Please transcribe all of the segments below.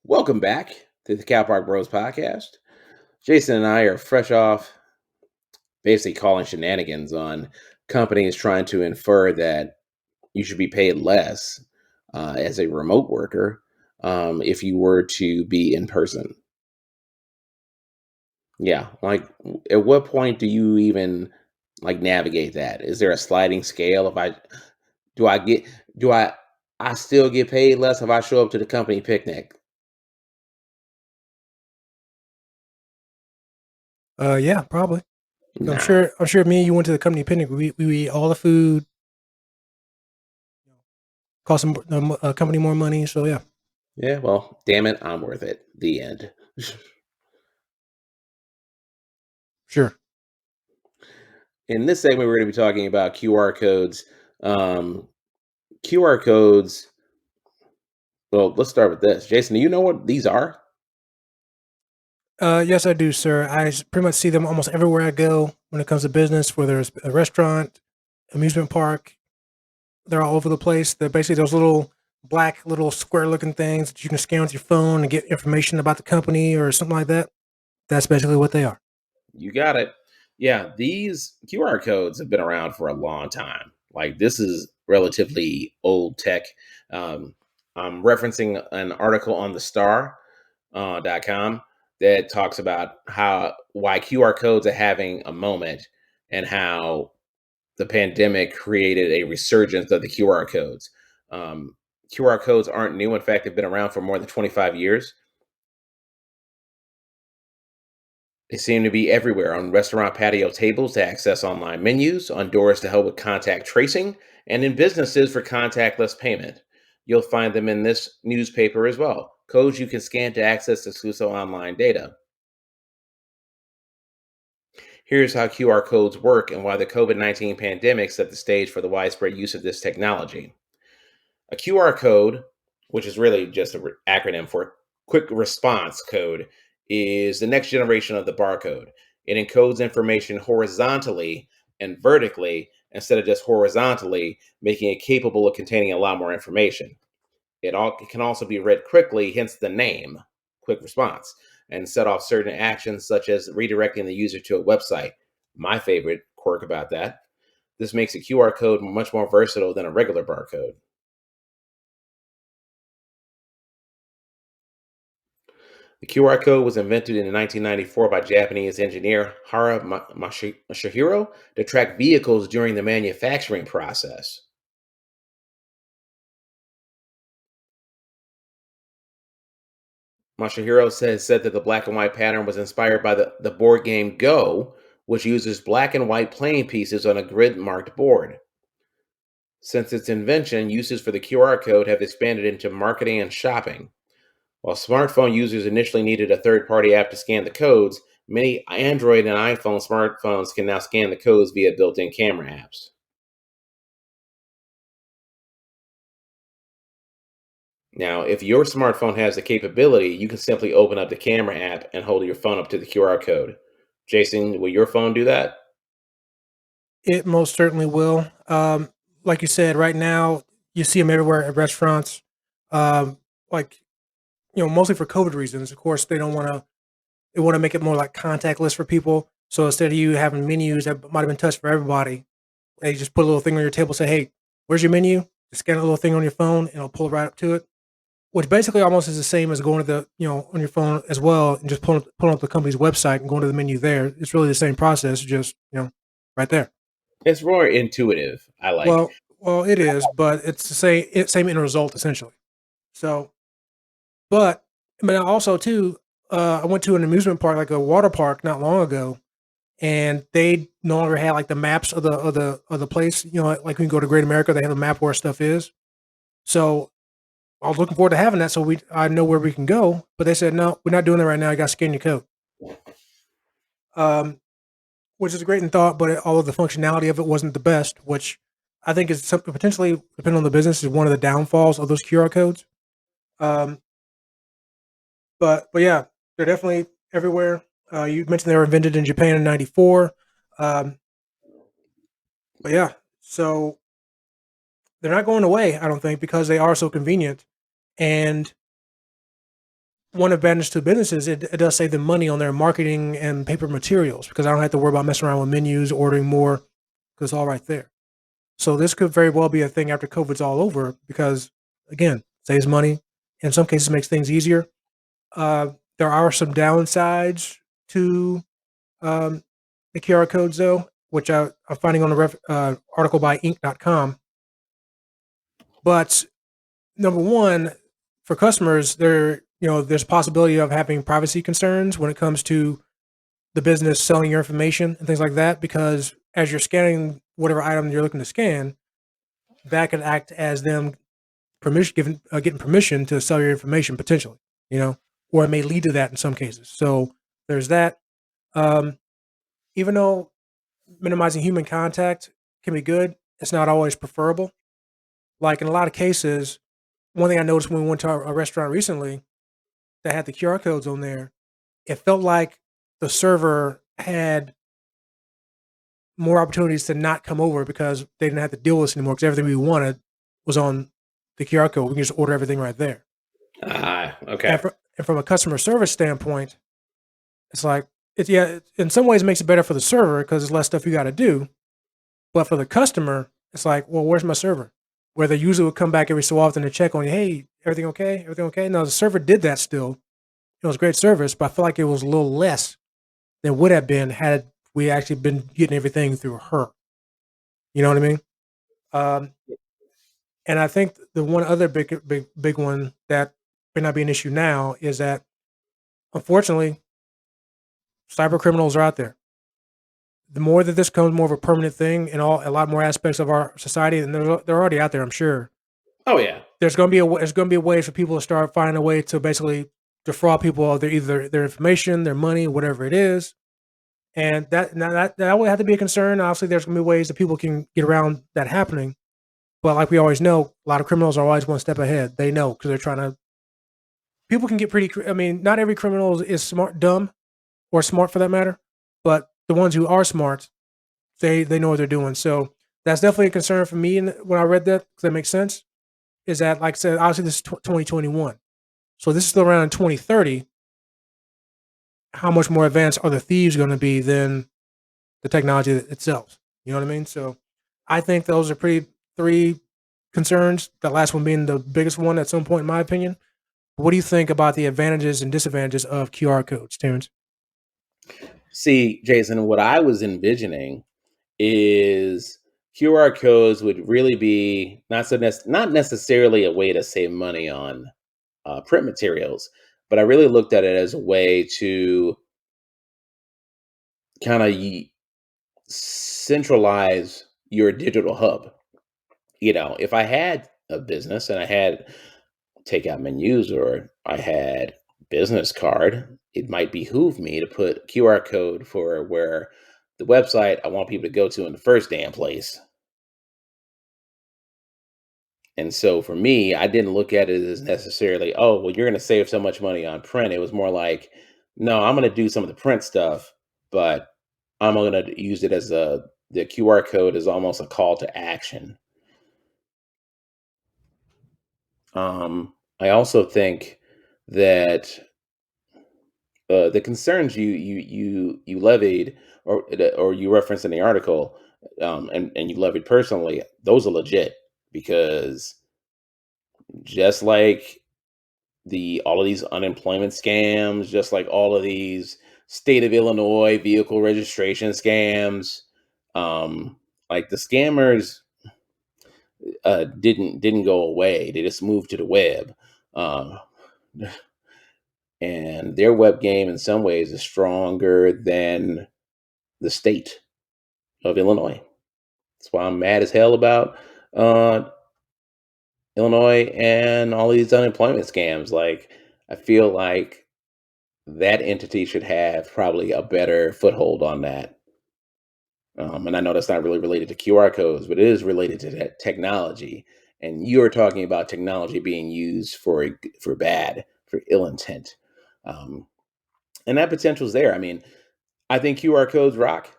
Welcome back to the Cow Park Bros podcast. Jason and I are fresh off basically calling shenanigans on companies trying to infer that you should be paid less as a remote worker if you were to be in person. Yeah, like at what point do you even like navigate that? Is there a sliding scale? If I do, I get do I still get paid less if I show up to the company picnic? Yeah, probably. I'm No. sure. I'm sure. Me and you went to the company picnic. We eat all the food. Cost the company more money. So yeah, Yeah, well, damn it, I'm worth it. The end. sure. In this segment, we're going to be talking about QR codes. Um, QR codes. Well, let's start with this. Jason, do you know what these are? Yes, I do, sir. Pretty much see them almost everywhere I go when it comes to business. Whether it's a restaurant, amusement park, they're all over the place. They're basically those little black, little square-looking things that you can scan with your phone and get information about the company or something like that. That's basically what they are. You got it. Yeah, these QR codes have been around for a long time. Like, this is relatively old tech. Um, I'm referencing an article on the star.com that talks about how why QR codes are having a moment and how the pandemic created a resurgence of the QR codes. Um, QR codes aren't new. In fact, they've been around for more than 25 years. They seem to be everywhere on restaurant patio tables to access online menus, on doors to help with contact tracing, and in businesses for contactless payment. You'll find them in this newspaper as well. Codes you can scan to access exclusive online data. Here's how QR codes work and why the COVID 19 pandemic set the stage for the widespread use of this technology. A QR code, which is really just an acronym for quick response code, is the next generation of the barcode. It encodes information horizontally and vertically instead of just horizontally, making it capable of containing a lot more information. It can also be read quickly, hence the name, quick response, and set off certain actions such as redirecting the user to a website. My favorite quirk about that. This makes a QR code much more versatile than a regular barcode. The QR code was invented in 1994 by Japanese engineer Masahiro to track vehicles during the manufacturing process. Masahiro said that the black and white pattern was inspired by the board game Go, which uses black and white playing pieces on a grid marked board. Since its invention, uses for the QR code have expanded into marketing and shopping. While smartphone users initially needed a third party app to scan the codes, many Android and iPhone smartphones can now scan the codes via built in camera apps. Now, if your smartphone has the capability, you can simply open up the camera app and hold your phone up to the QR code. Jason, will your phone do that? It most certainly will. Like you said, right now you see them everywhere at restaurants. Like mostly for COVID reasons. Of course, they want to make it more like contactless for people. So instead of you having menus that might have been touched for everybody, they just put a little thing on your table, say, "Hey, where's your menu?" Just scan a little thing on your phone, and it'll pull it right up to it. Which basically almost is the same as going to the on your phone as well, and just pulling up the company's website and going to the menu there. It's really the same process, just right there. It's more intuitive. I like. Well, it is, but it's the same end result essentially. So, but also too, I went to an amusement park, like a water park, not long ago, and they no longer had like the maps of the place. Like when you go to Great America, they have a map where stuff is. So I was looking forward to having that, so I know where we can go. But they said no, we're not doing that right now. You got to scan your code, um, which is a great in thought, but all of the functionality of it wasn't the best. Which I think is something potentially, depending on the business, is one of the downfalls of those QR codes. Um, but yeah, they're definitely everywhere. You mentioned they were invented in Japan in '94. Um, but yeah, so they're not going away, I don't think, because they are so convenient. And one advantage to businesses, it does save them money on their marketing and paper materials because I don't have to worry about messing around with menus, ordering more, because it's all right there. So this could very well be a thing after COVID's all over because, again, saves money. In some cases, makes things easier. Uh, there are some downsides to um, the QR codes, though, which I'm finding on the article by Inc.com. But number one, for customers, there's possibility of having privacy concerns when it comes to the business selling your information and things like that. Because as you're scanning whatever item you're looking to scan, that could act as them getting permission to sell your information potentially, or it may lead to that in some cases. So there's that. Um, Even though minimizing human contact can be good, it's not always preferable. Like in a lot of cases, one thing I noticed when we went to a restaurant recently that had the QR codes on there, it felt like the server had more opportunities to not come over because they didn't have to deal with us anymore because everything we wanted was on the QR code. We can just order everything right there. Ah, okay. And from a customer service standpoint, it's like in some ways it makes it better for the server because there's less stuff you got to do. But for the customer, it's like, well, where's my server? Where they usually would come back every so often to check on you. Hey, everything okay? Everything okay? Now the server did that still. It was great service, but I feel like it was a little less than would have been had we actually been getting everything through her. You know what I mean? Um, and I think the one other big one that may not be an issue now is that unfortunately, cyber criminals are out there. The more that this becomes more of a permanent thing in a lot more aspects of our society, and they're already out there, I'm sure. Oh yeah. There's going to be a way for people to start finding a way to basically defraud people of their information, their money, whatever it is, and that would have to be a concern. Obviously, there's going to be ways that people can get around that happening, but like we always know, a lot of criminals are always one step ahead. They know because they're trying to. People can get pretty. I mean, not every criminal is dumb, or smart for that matter, but the ones who are smart, they know what they're doing. So that's definitely a concern for me. And when I read that, because that makes sense, is that like I said, obviously this is 2021, so this is still around in 2030. How much more advanced are the thieves going to be than the technology itself? You know what I mean? So I think those are pretty three concerns. The last one being the biggest one at some point, in my opinion. What do you think about the advantages and disadvantages of QR codes, Terrence? See, Jason, what I was envisioning is QR codes would really be not necessarily a way to save money on print materials, but I really looked at it as a way to kind of centralize your digital hub. If I had a business and I had takeout menus or I had business card, it might behoove me to put QR code for where the website I want people to go to in the first damn place. And so for me, I didn't look at it as necessarily, oh, well, you're going to save so much money on print. It was more like, no, I'm going to do some of the print stuff, but I'm going to use it as the QR code is almost a call to action. I also think that the concerns you levied or you referenced in the article, and you levied personally, those are legit because just like the all of these unemployment scams, just like all of these state of Illinois vehicle registration scams, like the scammers didn't go away. They just moved to the web. Um, and their web game in some ways is stronger than the state of Illinois. That's why I'm mad as hell about uh, Illinois and all these unemployment scams. Like, I feel like that entity should have probably a better foothold on that. And I know that's not really related to QR codes, but it is related to that technology. And you're talking about technology being used for bad, for ill intent, um, and that potential is there. I mean, I think QR codes rock.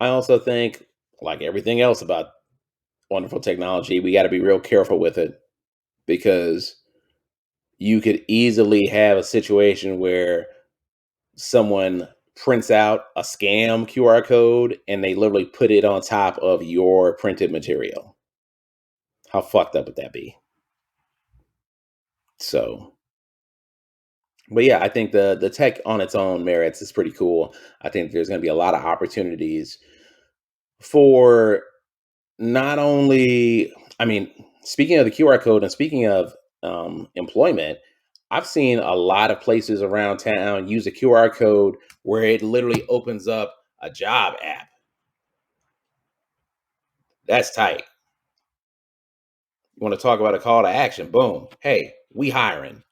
I also think, like everything else about wonderful technology, we got to be real careful with it because you could easily have a situation where someone prints out a scam QR code and they literally put it on top of your printed material. How fucked up would that be? So, but yeah, I think the tech on its own merits is pretty cool. I think there's going to be a lot of opportunities for not only, I mean, speaking of the QR code and speaking of employment, I've seen a lot of places around town use a QR code where it literally opens up a job app. That's tight. You want to talk about a call to action? Boom. Hey, we hiring.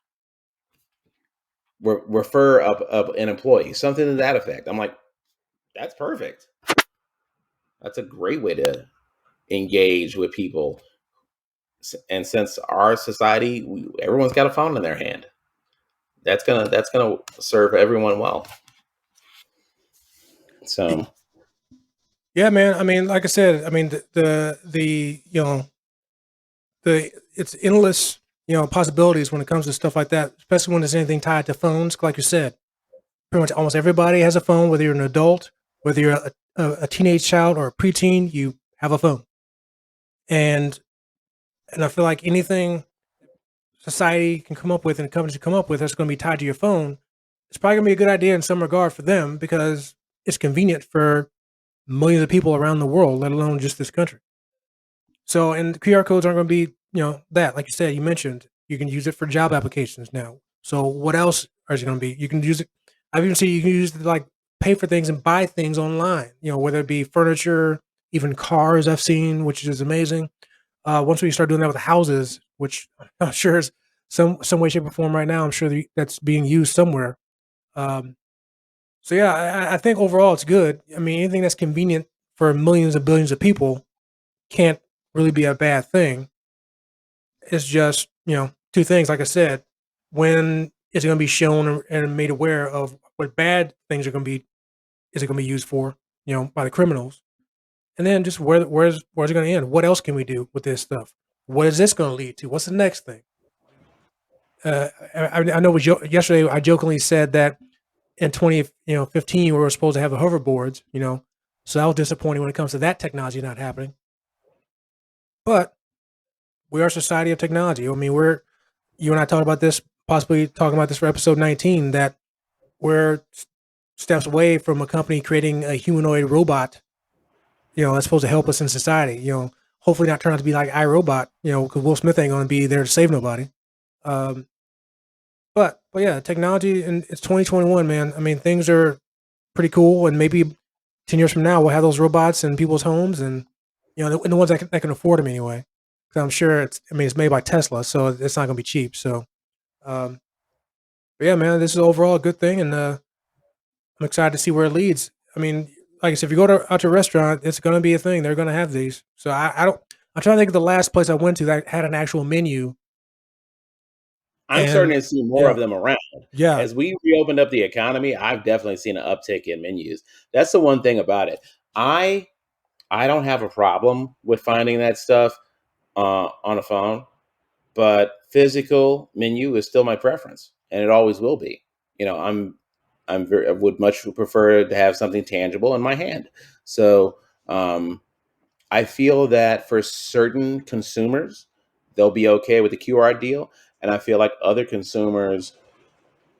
Refer up an employee, something to that effect. I'm like, that's perfect. That's a great way to engage with people. And since our society, everyone's got a phone in their hand, that's gonna serve everyone well. So Yeah, man. I mean, like I said, I mean the the it's endless possibilities when it comes to stuff like that, especially when there's anything tied to phones. Like you said, pretty much almost everybody has a phone, whether you're an adult, whether you're a teenage child or a preteen, you have a phone. And I feel like anything society can come up with and companies can come up with that's going to be tied to your phone, it's probably going to be a good idea in some regard for them because it's convenient for millions of people around the world, let alone just this country. So, and QR codes aren't going to be, that, like you said, you mentioned, you can use it for job applications now. So, what else is it going to be? You can use it. I've even seen you can use it to like pay for things and buy things online, whether it be furniture, even cars I've seen, which is amazing. Once we start doing that with houses, which I'm sure is some way, shape, or form right now, I'm sure that's being used somewhere. Um, so yeah, I think overall it's good. I mean, anything that's convenient for millions of billions of people can't really be a bad thing. It's just two things. Like I said, when is it going to be shown and made aware of what bad things are going to be? Is it going to be used for? By the criminals, and then just where's it going to end? What else can we do with this stuff? What is this going to lead to? What's the next thing? I know yesterday I jokingly said that in 2015 we were supposed to have the hoverboards, so that was disappointing when it comes to that technology not happening. But we are a society of technology. I mean, you and I talked about this, possibly talking about this for episode 19, that we're steps away from a company creating a humanoid robot, that's supposed to help us in society. Hopefully not turn out to be like iRobot, because Will Smith ain't going to be there to save nobody. Um, but yeah, technology, and it's 2021, man. I mean, things are pretty cool, and maybe 10 years from now we'll have those robots in people's homes, and the ones that can afford them anyway. Because I'm sure it's made by Tesla, so it's not going to be cheap. So, um, but yeah, man, this is overall a good thing, and I'm excited to see where it leads. I mean, like I said, if you go out to a restaurant, it's going to be a thing. They're going to have these. So I don't. I'm trying to think of the last place I went to that had an actual menu, I'm starting and to see more yeah, of them around. yeah, As we reopened up the economy, I've definitely seen an uptick in menus. That's the one thing about it. I I don't have a problem with finding that stuff on a phone, but physical menu is still my preference, and it always will be. I would much prefer to have something tangible in my hand. So um, I feel that for certain consumers, they'll be okay with the QR deal, and I feel like other consumers,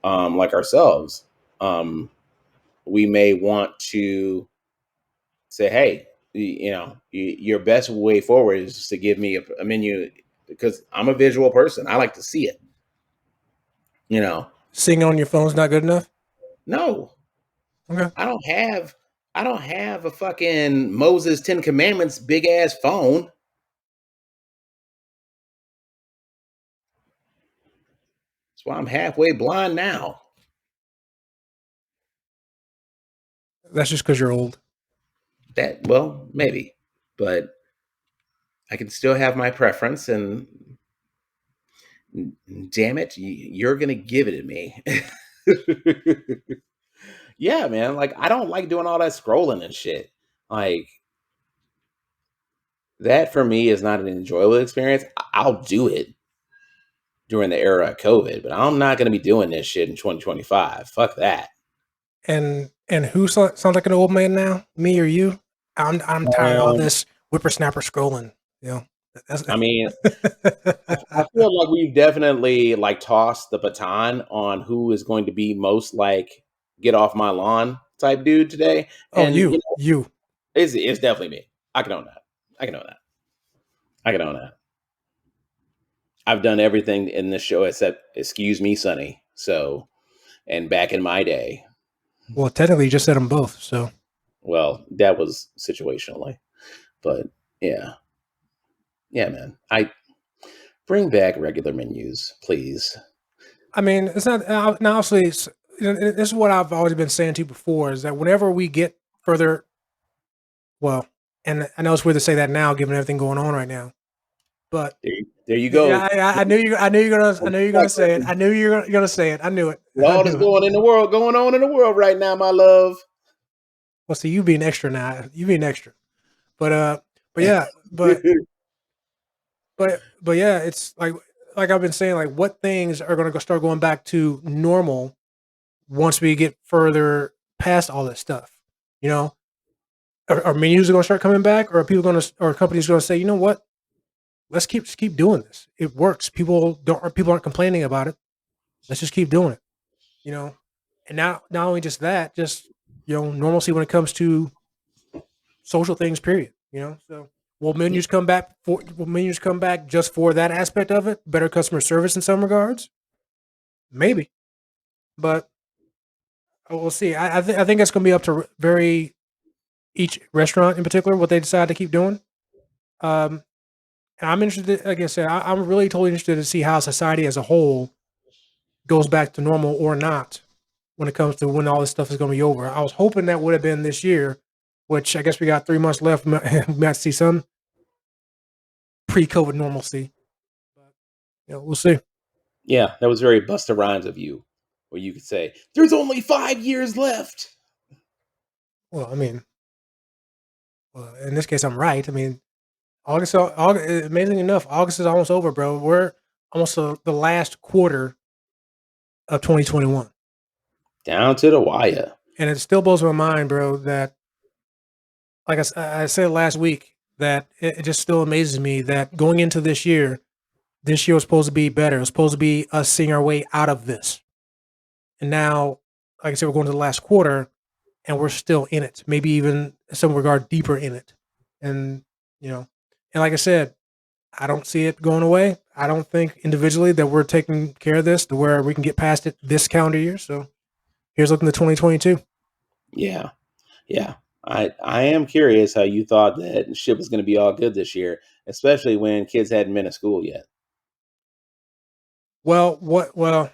like ourselves, um, we may want to say, "Hey, your best way forward is to give me a menu because I'm a visual person. I like to see it." You know, seeing on your phone's not good enough. no, Okay, I don't have, I don't have a fucking Moses Ten Commandments big ass phone. That's why I'm halfway blind now. that's just because you're old. That well, maybe, but I can still have my preference, and damn it, you're gonna give it to me. Yeah, man. Like I don't like doing all that scrolling and shit. Like that for me is not an enjoyable experience. I'll do it during the era of COVID, but I'm not going to be doing this shit in 2025. Fuck that. And who sounds like an old man now? Me or you? I'm tired of all Um, this whippersnapper scrolling. You know, that's, I mean, I feel like we've definitely like tossed the baton on who is going to be most like get off my lawn type dude today, oh, and you. it's definitely me. I can own that. I can own that. I can own that. I've done everything in this show except excuse me, Sonny. So, and back in my day, Well, technically, you just said them both. So, well, that was situationally, but yeah, yeah, man. I bring back regular menus, please. I mean, it's not now. Obviously, this is what I've always been saying to you before: is that whenever we get further, well, and I know it's weird to say that now, given everything going on right now, but There you go. yeah, I knew you. I knew you're gonna say it. With I knew you're gonna say it. I knew it. I all that's knew it. going on in the world right now, my love. Well, see, you being extra now. You being extra, but yeah, but yeah, it's like I've been saying, like what things are gonna start going back to normal once we get further past all this stuff. You know, are menus going to start coming back, or are people going to, or companies going to say, you know what, let's just keep doing this. It works. People aren't complaining about it. Let's just keep doing it. You know, and not only just that, just normalcy when it comes to social things. Period. You know, so will menus come back just for that aspect of it? Better customer service in some regards, maybe, but we'll see. I think it's going to be up to very each restaurant in particular what they decide to keep doing. Um, and I'm interested. Like I said, I'm really totally interested to see how society as a whole goes back to normal or not when it comes to when all this stuff is going to be over. I was hoping that would have been this year, which I guess we got 3 months left. We might see some pre-COVID normalcy. But, we'll see. Yeah, that was very Busta Rhymes of you, where you could say, "There's only 5 years left." Well, I mean, in this case, I'm right. I mean, August. Amazing enough, August is almost over, bro. We're almost the last quarter of 2021. Down to the wire. And it still blows my mind, bro, that like I said last week, that it just still amazes me that going into this year was supposed to be better. It was supposed to be us seeing our way out of this. And now, like I said, we're going to the last quarter and we're still in it, maybe even in some regard deeper in it. And, and like I said, I don't see it going away. I don't think individually that we're taking care of this to where we can get past it this calendar year. So here's looking to 2022. Yeah, yeah. I am curious how you thought that shit was going to be all good this year, especially when kids hadn't been to school yet. Well, I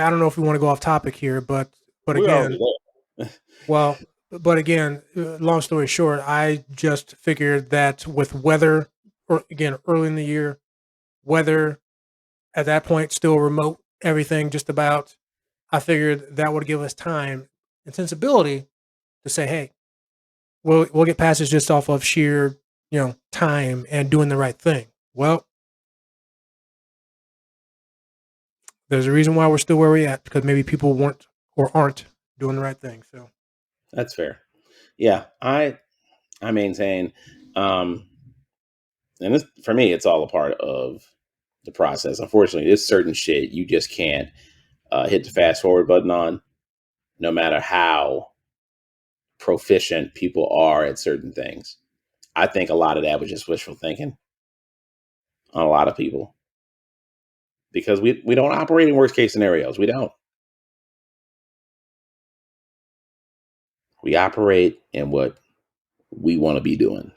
don't know if we want to go off topic here, but We're already again, there. well, but again, long story short, I just figured that with weather, or again, early in the year, weather at that point still remote, everything just about. I figured that would give us time and sensibility to say, hey, we'll get past this just off of sheer time and doing the right thing. Well, there's a reason why we're still where we're at because maybe people weren't or aren't doing the right thing. So That's fair. Yeah, I maintain, um, and this for me, it's all a part of the process. Unfortunately, there's certain shit you just can't hit the fast forward button on, no matter how proficient people are at certain things. I think a lot of that was just wishful thinking on a lot of people because we don't operate in worst case scenarios. We don't. We operate in what we want to be doing.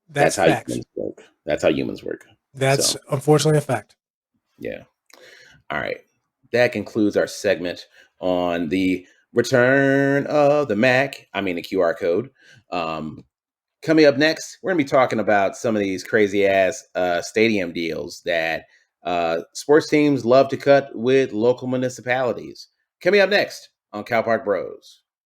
That's that's how facts. humans work. That's how humans work. That's So, unfortunately a fact. yeah. All right. That concludes our segment on the return of the Mac. I mean, the QR code. Um, Coming up next, we're going to be talking about some of these crazy ass stadium deals that sports teams love to cut with local municipalities. Coming up next on Cow Park Bros.